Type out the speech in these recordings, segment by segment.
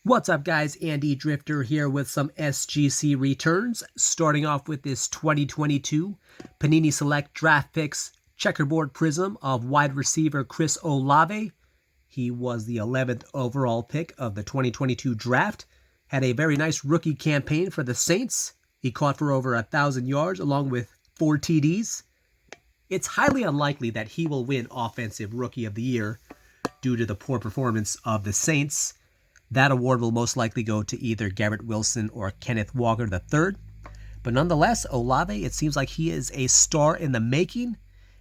What's up, guys? Andy Drifter here with some SGC returns. Starting off with this 2022 Panini Select Draft Picks Checkerboard Prism of wide receiver Chris Olave. He was the 11th overall pick of the 2022 draft. Had a very nice rookie campaign for the Saints. He caught for over 1,000 yards along with 4 TDs. It's highly unlikely that he will win Offensive Rookie of the Year due to the poor performance of the Saints. That award will most likely go to either Garrett Wilson or Kenneth Walker III. But nonetheless, Olave, it seems like he is a star in the making.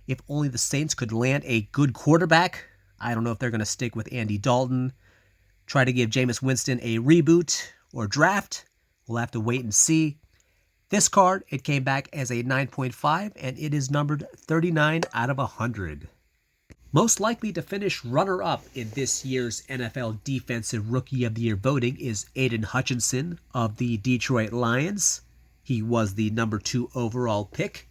If only the Saints could land a good quarterback. I don't know if they're going to stick with Andy Dalton, try to give Jameis Winston a reboot or draft. We'll have to wait and see. This card, it came back as a 9.5, and it is numbered 39 out of 100. Most likely to finish runner-up in this year's NFL Defensive Rookie of the Year voting is Aiden Hutchinson of the Detroit Lions. He was the number 2 overall pick.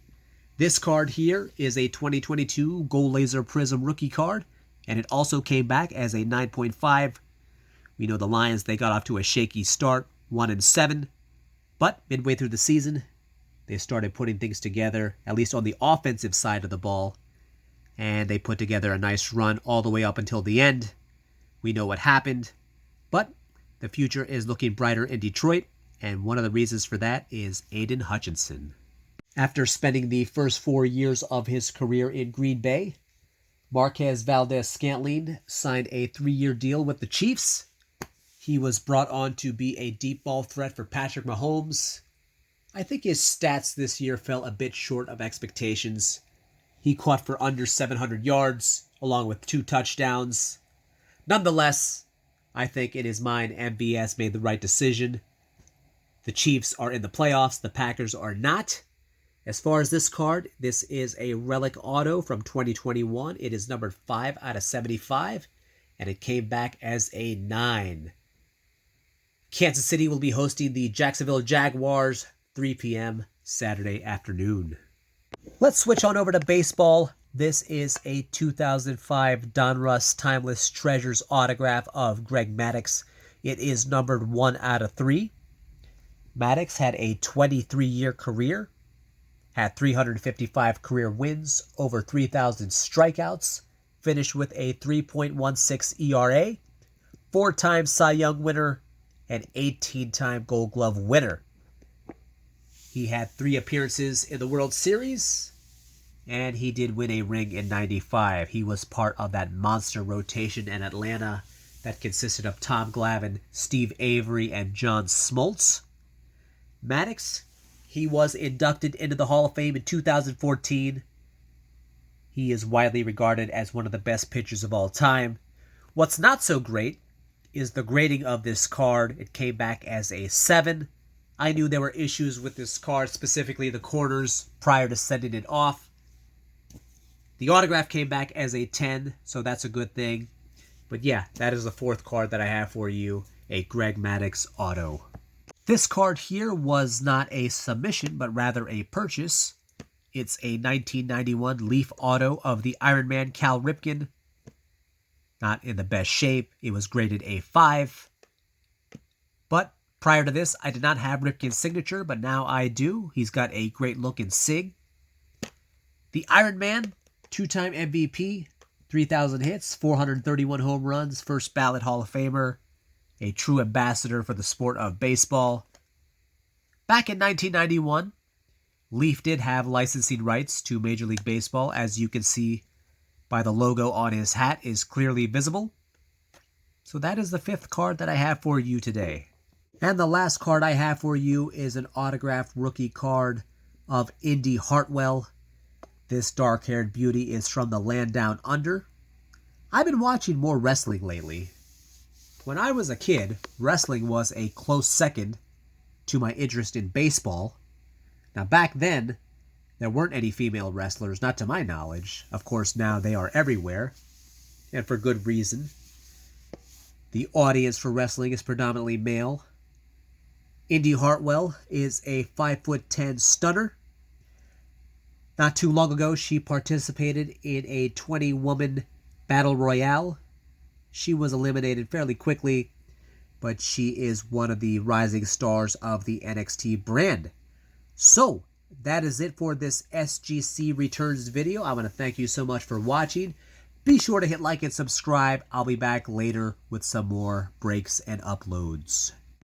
This card here is a 2022 Gold Laser Prism rookie card, and it also came back as a 9.5. We know the Lions, they got off to a shaky start, 1-7. But midway through the season, they started putting things together, at least on the offensive side of the ball. And they put together a nice run all the way up until the end. We know what happened, but the future is looking brighter in Detroit, and one of the reasons for that is Aiden Hutchinson. After spending the first 4 years of his career in Green Bay, Marquez Valdes-Scantling signed a 3-year deal with the Chiefs. He was brought on to be a deep ball threat for Patrick Mahomes. I think his stats this year fell a bit short of expectations. He caught for under 700 yards, along with 2 touchdowns. Nonetheless, I think in his mind, MVS made the right decision. The Chiefs are in the playoffs. The Packers are not. As far as this card, this is a relic auto from 2021. It is numbered 5 out of 75, and it came back as a 9. Kansas City will be hosting the Jacksonville Jaguars, 3 p.m. Saturday afternoon. Let's switch on over to baseball. This is a 2005 Donruss Timeless Treasures autograph of Greg Maddux. It is numbered 1 out of 3. Maddux had a 23-year career, had 355 career wins, over 3,000 strikeouts, finished with a 3.16 ERA, 4-time Cy Young winner, and 18-time Gold Glove winner. He had 3 appearances in the World Series, and he did win a ring in '95. He was part of that monster rotation in Atlanta that consisted of Tom Glavine, Steve Avery, and John Smoltz. Maddux, he was inducted into the Hall of Fame in 2014. He is widely regarded as one of the best pitchers of all time. What's not so great is the grading of this card. It came back as a 7. I knew there were issues with this card, specifically the corners, prior to sending it off. The autograph came back as a 10, so that's a good thing. But yeah, that is the 4th card that I have for you, a Greg Maddux auto. This card here was not a submission, but rather a purchase. It's a 1991 Leaf auto of the Iron Man Cal Ripken. Not in the best shape. It was graded a 5. But prior to this, I did not have Ripken's signature, but now I do. He's got a great look in SIG. The Iron Man, 2-time MVP, 3,000 hits, 431 home runs, first ballot Hall of Famer, a true ambassador for the sport of baseball. Back in 1991, Leaf did have licensing rights to Major League Baseball, as you can see by the logo on his hat is clearly visible. So that is the 5th card that I have for you today. And the last card I have for you is an autographed rookie card of Indy Hartwell. This dark-haired beauty is from the land down under. I've been watching more wrestling lately. When I was a kid, wrestling was a close second to my interest in baseball. Now back then, there weren't any female wrestlers, not to my knowledge. Of course, now they are everywhere, and for good reason. The audience for wrestling is predominantly male. Indy Hartwell is a 5'10" stunner. Not too long ago, she participated in a 20-woman battle royale. She was eliminated fairly quickly but she is one of the rising stars of the NXT brand. So, that is it for this SGC Returns video. I want to thank you so much for watching. Be sure to hit like and subscribe. I'll be back later with some more breaks and uploads.